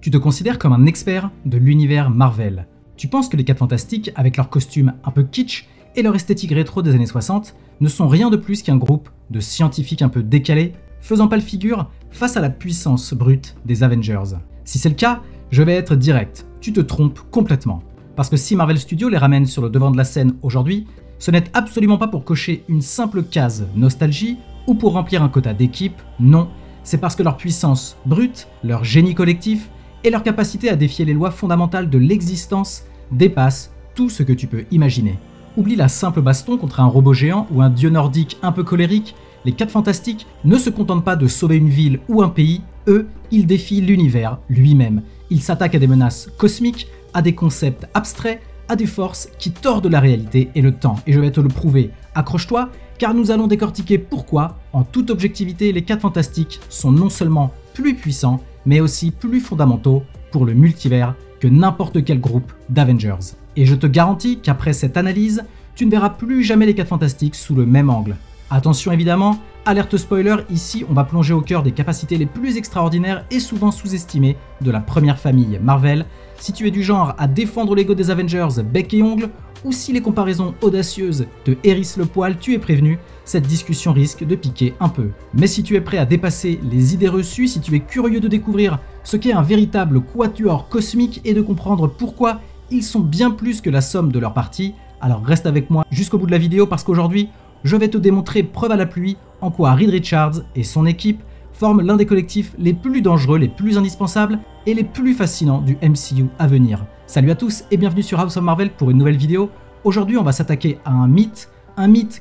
Tu te considères comme un expert de l'univers Marvel. Tu penses que les 4 Fantastiques, avec leurs costumes un peu kitsch et leur esthétique rétro des années 60, ne sont rien de plus qu'un groupe de scientifiques un peu décalés, faisant pâle figure face à la puissance brute des Avengers. Si c'est le cas, je vais être direct, tu te trompes complètement. Parce que si Marvel Studios les ramène sur le devant de la scène aujourd'hui, ce n'est absolument pas pour cocher une simple case nostalgie ou pour remplir un quota d'équipe, non, c'est parce que leur puissance brute, leur génie collectif et leur capacité à défier les lois fondamentales de l'existence dépassent tout ce que tu peux imaginer. Oublie la simple baston contre un robot géant ou un dieu nordique un peu colérique, les 4 Fantastiques ne se contentent pas de sauver une ville ou un pays, eux, ils défient l'univers lui-même. Ils s'attaquent à des menaces cosmiques, à des concepts abstraits, à des forces qui tordent la réalité et le temps. Et je vais te le prouver, accroche-toi, car nous allons décortiquer pourquoi, en toute objectivité, les 4 Fantastiques sont non seulement plus puissants, mais aussi plus fondamentaux pour le multivers que n'importe quel groupe d'Avengers. Et je te garantis qu'après cette analyse, tu ne verras plus jamais les 4 Fantastiques sous le même angle. Attention évidemment, alerte spoiler, ici on va plonger au cœur des capacités les plus extraordinaires et souvent sous-estimées de la première famille Marvel. Si tu es du genre à défendre l'ego des Avengers bec et ongle, ou si les comparaisons audacieuses te hérissent le poil, tu es prévenu, cette discussion risque de piquer un peu. Mais si tu es prêt à dépasser les idées reçues, si tu es curieux de découvrir ce qu'est un véritable quatuor cosmique et de comprendre pourquoi ils sont bien plus que la somme de leurs parties, alors reste avec moi jusqu'au bout de la vidéo parce qu'aujourd'hui, je vais te démontrer preuve à la pluie en quoi Reed Richards et son équipe forment l'un des collectifs les plus dangereux, les plus indispensables et les plus fascinants du MCU à venir. Salut à tous et bienvenue sur House of Marvel pour une nouvelle vidéo. Aujourd'hui on va s'attaquer à un mythe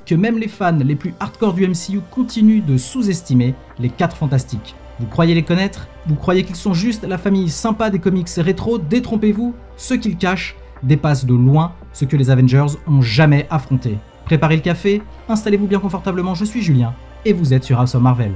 que même les fans les plus hardcore du MCU continuent de sous-estimer, les 4 Fantastiques. Vous croyez les connaître? Vous croyez qu'ils sont juste la famille sympa des comics rétro? Détrompez-vous, ce qu'ils cachent dépasse de loin ce que les Avengers ont jamais affronté. Préparez le café, installez-vous bien confortablement, je suis Julien et vous êtes sur House of Marvel.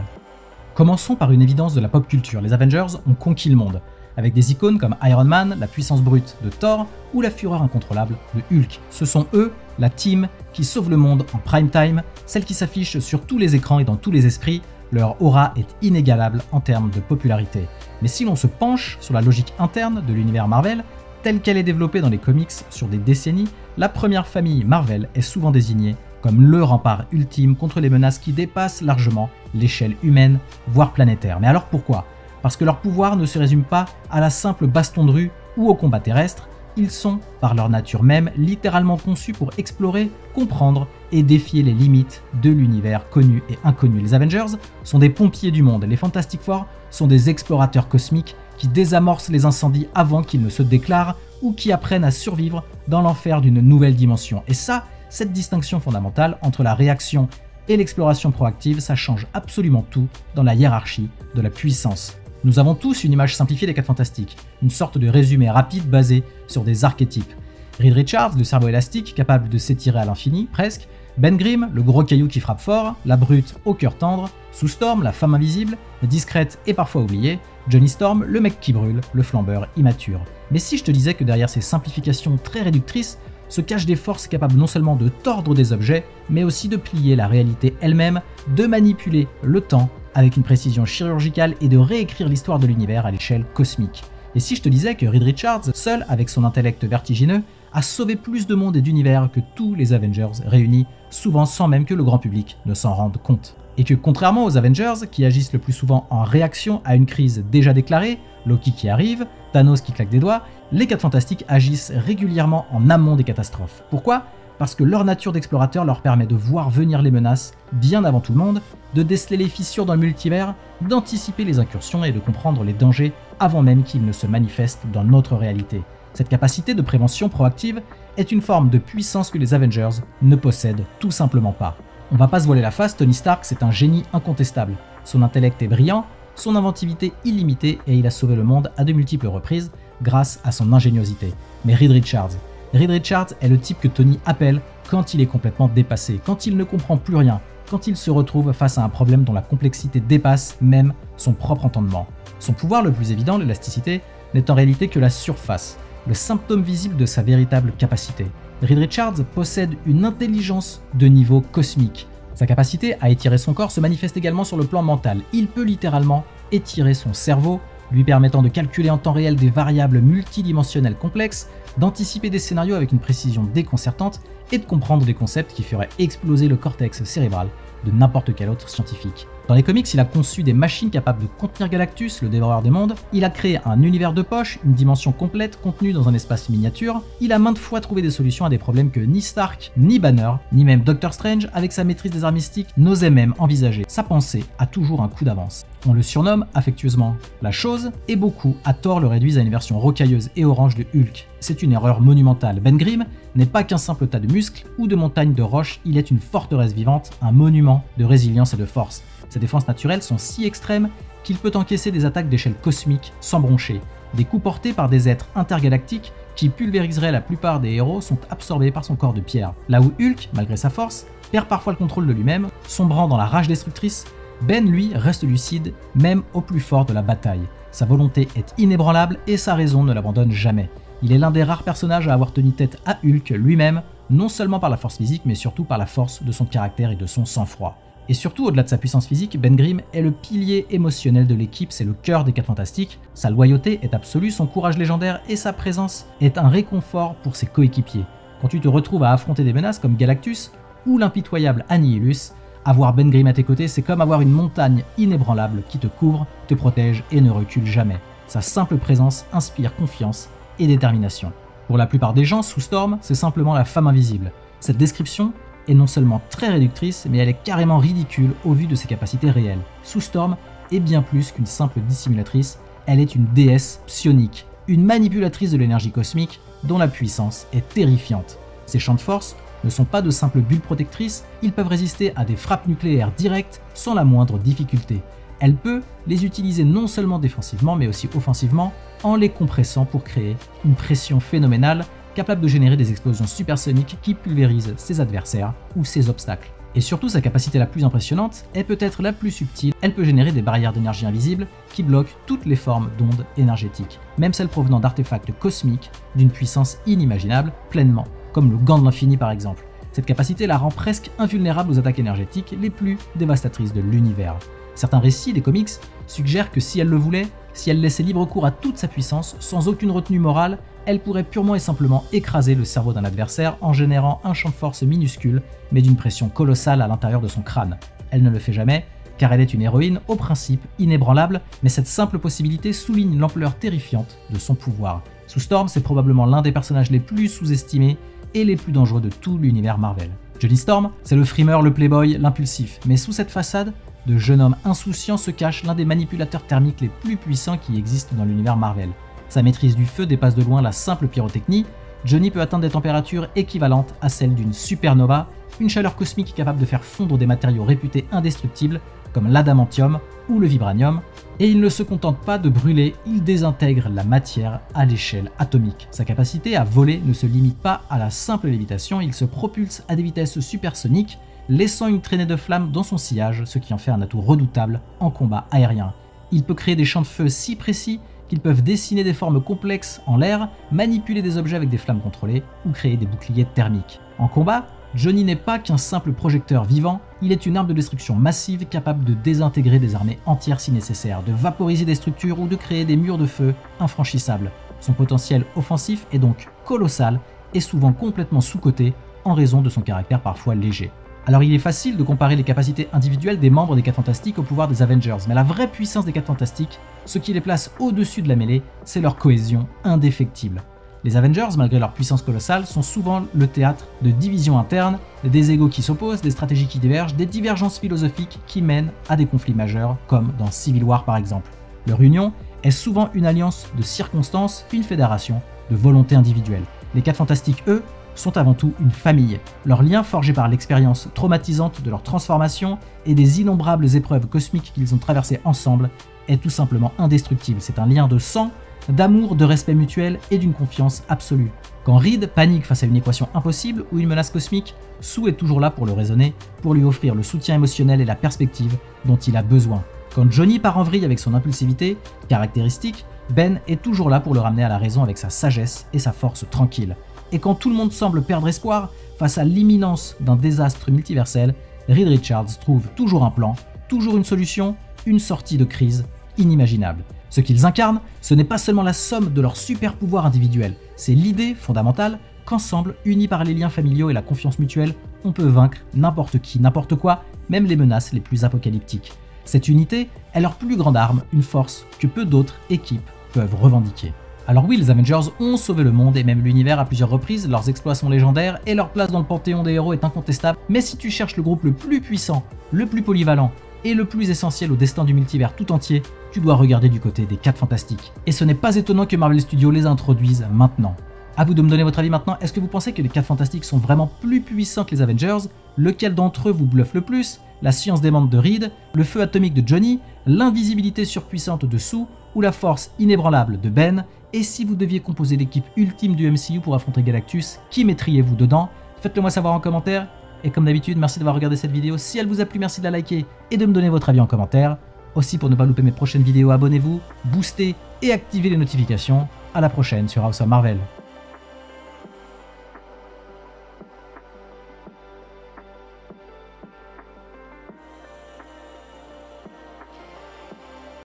Commençons par une évidence de la pop culture, les Avengers ont conquis le monde, avec des icônes comme Iron Man, la puissance brute de Thor ou la fureur incontrôlable de Hulk. Ce sont eux, la team, qui sauve le monde en prime time, celle qui s'affiche sur tous les écrans et dans tous les esprits, leur aura est inégalable en termes de popularité. Mais si l'on se penche sur la logique interne de l'univers Marvel, telle qu'elle est développée dans les comics sur des décennies, la première famille Marvel est souvent désignée comme le rempart ultime contre les menaces qui dépassent largement l'échelle humaine, voire planétaire. Mais alors pourquoi? Parce que leur pouvoir ne se résume pas à la simple baston de rue ou au combat terrestre, ils sont, par leur nature même, littéralement conçus pour explorer, comprendre et défier les limites de l'univers connu et inconnu. Les Avengers sont des pompiers du monde, les Fantastic Four sont des explorateurs cosmiques qui désamorcent les incendies avant qu'ils ne se déclarent ou qui apprennent à survivre dans l'enfer d'une nouvelle dimension. Et ça, cette distinction fondamentale entre la réaction et l'exploration proactive, ça change absolument tout dans la hiérarchie de la puissance. Nous avons tous une image simplifiée des 4 Fantastiques, une sorte de résumé rapide basé sur des archétypes. Reed Richards, le cerveau élastique capable de s'étirer à l'infini, presque, Ben Grimm, le gros caillou qui frappe fort, la brute au cœur tendre, Sue Storm, la femme invisible, discrète et parfois oubliée, Johnny Storm, le mec qui brûle, le flambeur immature. Mais si je te disais que derrière ces simplifications très réductrices se cachent des forces capables non seulement de tordre des objets, mais aussi de plier la réalité elle-même, de manipuler le temps avec une précision chirurgicale et de réécrire l'histoire de l'univers à l'échelle cosmique. Et si je te disais que Reed Richards, seul avec son intellect vertigineux, a sauvé plus de monde et d'univers que tous les Avengers réunis, souvent sans même que le grand public ne s'en rende compte. Et que contrairement aux Avengers, qui agissent le plus souvent en réaction à une crise déjà déclarée, Loki qui arrive, Thanos qui claque des doigts, les 4 Fantastiques agissent régulièrement en amont des catastrophes. Pourquoi? Parce que leur nature d'explorateur leur permet de voir venir les menaces bien avant tout le monde, de déceler les fissures dans le multivers, d'anticiper les incursions et de comprendre les dangers avant même qu'ils ne se manifestent dans notre réalité. Cette capacité de prévention proactive est une forme de puissance que les Avengers ne possèdent tout simplement pas. On va pas se voiler la face, Tony Stark c'est un génie incontestable. Son intellect est brillant, son inventivité illimitée et il a sauvé le monde à de multiples reprises grâce à son ingéniosité. Mais Reed Richards est le type que Tony appelle quand il est complètement dépassé, quand il ne comprend plus rien, quand il se retrouve face à un problème dont la complexité dépasse même son propre entendement. Son pouvoir le plus évident, l'élasticité, n'est en réalité que la surface, le symptôme visible de sa véritable capacité. Reed Richards possède une intelligence de niveau cosmique. Sa capacité à étirer son corps se manifeste également sur le plan mental. Il peut littéralement étirer son cerveau lui permettant de calculer en temps réel des variables multidimensionnelles complexes, d'anticiper des scénarios avec une précision déconcertante et de comprendre des concepts qui feraient exploser le cortex cérébral de n'importe quel autre scientifique. Dans les comics, il a conçu des machines capables de contenir Galactus, le dévoreur des mondes, il a créé un univers de poche, une dimension complète contenue dans un espace miniature, il a maintes fois trouvé des solutions à des problèmes que ni Stark, ni Banner, ni même Doctor Strange, avec sa maîtrise des arts mystiques, n'osait même envisager. Sa pensée a toujours un coup d'avance. On le surnomme affectueusement la chose, et beaucoup, à tort, le réduisent à une version rocailleuse et orange de Hulk. C'est une erreur monumentale. Ben Grimm n'est pas qu'un simple tas de muscles ou de montagnes de roches, il est une forteresse vivante, un monument de résilience et de force. Ses défenses naturelles sont si extrêmes qu'il peut encaisser des attaques d'échelle cosmique sans broncher. Des coups portés par des êtres intergalactiques qui pulvériseraient la plupart des héros sont absorbés par son corps de pierre. Là où Hulk, malgré sa force, perd parfois le contrôle de lui-même, sombrant dans la rage destructrice, Ben, lui, reste lucide, même au plus fort de la bataille. Sa volonté est inébranlable et sa raison ne l'abandonne jamais. Il est l'un des rares personnages à avoir tenu tête à Hulk lui-même, non seulement par la force physique, mais surtout par la force de son caractère et de son sang-froid. Et surtout, au-delà de sa puissance physique, Ben Grimm est le pilier émotionnel de l'équipe, c'est le cœur des 4 Fantastiques. Sa loyauté est absolue, son courage légendaire et sa présence est un réconfort pour ses coéquipiers. Quand tu te retrouves à affronter des menaces comme Galactus ou l'impitoyable Annihilus, avoir Ben Grimm à tes côtés, c'est comme avoir une montagne inébranlable qui te couvre, te protège et ne recule jamais. Sa simple présence inspire confiance et détermination. Pour la plupart des gens, Sue Storm, c'est simplement la femme invisible. Cette description est non seulement très réductrice, mais elle est carrément ridicule au vu de ses capacités réelles. Sue Storm est bien plus qu'une simple dissimulatrice, elle est une déesse psionique, une manipulatrice de l'énergie cosmique dont la puissance est terrifiante. Ses champs de force ne sont pas de simples bulles protectrices, ils peuvent résister à des frappes nucléaires directes sans la moindre difficulté. Elle peut les utiliser non seulement défensivement mais aussi offensivement en les compressant pour créer une pression phénoménale capable de générer des explosions supersoniques qui pulvérisent ses adversaires ou ses obstacles. Et surtout, sa capacité la plus impressionnante est peut-être la plus subtile, elle peut générer des barrières d'énergie invisibles qui bloquent toutes les formes d'ondes énergétiques, même celles provenant d'artefacts cosmiques d'une puissance inimaginable, pleinement, comme le gant de l'infini par exemple. Cette capacité la rend presque invulnérable aux attaques énergétiques les plus dévastatrices de l'univers. Certains récits des comics suggèrent que si elle le voulait, si elle laissait libre cours à toute sa puissance, sans aucune retenue morale, elle pourrait purement et simplement écraser le cerveau d'un adversaire en générant un champ de force minuscule, mais d'une pression colossale à l'intérieur de son crâne. Elle ne le fait jamais, car elle est une héroïne au principe inébranlable, mais cette simple possibilité souligne l'ampleur terrifiante de son pouvoir. Sue Storm, c'est probablement l'un des personnages les plus sous-estimés et les plus dangereux de tout l'univers Marvel. Johnny Storm, c'est le frimeur, le playboy, l'impulsif, mais sous cette façade de jeune homme insouciant se cache l'un des manipulateurs thermiques les plus puissants qui existent dans l'univers Marvel. Sa maîtrise du feu dépasse de loin la simple pyrotechnie, Johnny peut atteindre des températures équivalentes à celles d'une supernova, une chaleur cosmique capable de faire fondre des matériaux réputés indestructibles comme l'adamantium ou le vibranium, et il ne se contente pas de brûler, il désintègre la matière à l'échelle atomique. Sa capacité à voler ne se limite pas à la simple lévitation, il se propulse à des vitesses supersoniques, laissant une traînée de flammes dans son sillage, ce qui en fait un atout redoutable en combat aérien. Il peut créer des champs de feu si précis qu'ils peuvent dessiner des formes complexes en l'air, manipuler des objets avec des flammes contrôlées ou créer des boucliers thermiques. En combat, Johnny n'est pas qu'un simple projecteur vivant, il est une arme de destruction massive capable de désintégrer des armées entières si nécessaire, de vaporiser des structures ou de créer des murs de feu infranchissables. Son potentiel offensif est donc colossal et souvent complètement sous-coté en raison de son caractère parfois léger. Alors il est facile de comparer les capacités individuelles des membres des 4 Fantastiques au pouvoir des Avengers, mais la vraie puissance des 4 Fantastiques, ce qui les place au-dessus de la mêlée, c'est leur cohésion indéfectible. Les Avengers, malgré leur puissance colossale, sont souvent le théâtre de divisions internes, des égos qui s'opposent, des stratégies qui divergent, des divergences philosophiques qui mènent à des conflits majeurs, comme dans Civil War par exemple. Leur union est souvent une alliance de circonstances, une fédération de volontés individuelles. Les 4 Fantastiques, eux, sont avant tout une famille. Leur lien forgé par l'expérience traumatisante de leur transformation et des innombrables épreuves cosmiques qu'ils ont traversées ensemble est tout simplement indestructible. C'est un lien de sang, d'amour, de respect mutuel et d'une confiance absolue. Quand Reed panique face à une équation impossible ou une menace cosmique, Sue est toujours là pour le raisonner, pour lui offrir le soutien émotionnel et la perspective dont il a besoin. Quand Johnny part en vrille avec son impulsivité, caractéristique, Ben est toujours là pour le ramener à la raison avec sa sagesse et sa force tranquille. Et quand tout le monde semble perdre espoir face à l'imminence d'un désastre multiversel, Reed Richards trouve toujours un plan, toujours une solution, une sortie de crise inimaginable. Ce qu'ils incarnent, ce n'est pas seulement la somme de leurs super pouvoirs individuels, c'est l'idée fondamentale qu'ensemble, unis par les liens familiaux et la confiance mutuelle, on peut vaincre n'importe qui, n'importe quoi, même les menaces les plus apocalyptiques. Cette unité est leur plus grande arme, une force que peu d'autres équipes peuvent revendiquer. Alors oui, les Avengers ont sauvé le monde et même l'univers à plusieurs reprises, leurs exploits sont légendaires et leur place dans le panthéon des héros est incontestable, mais si tu cherches le groupe le plus puissant, le plus polyvalent et le plus essentiel au destin du multivers tout entier, tu dois regarder du côté des 4 Fantastiques. Et ce n'est pas étonnant que Marvel Studios les introduise maintenant. A vous de me donner votre avis maintenant, est-ce que vous pensez que les 4 Fantastiques sont vraiment plus puissants que les Avengers? Lequel d'entre eux vous bluffe le plus? La science démente de Reed, le feu atomique de Johnny, l'invisibilité surpuissante de Sue ou la force inébranlable de Ben? Et si vous deviez composer l'équipe ultime du MCU pour affronter Galactus, qui mettriez-vous dedans? Faites-le moi savoir en commentaire. Et comme d'habitude, merci d'avoir regardé cette vidéo. Si elle vous a plu, merci de la liker et de me donner votre avis en commentaire. Aussi, pour ne pas louper mes prochaines vidéos, abonnez-vous, boostez et activez les notifications. À la prochaine sur House of Marvel.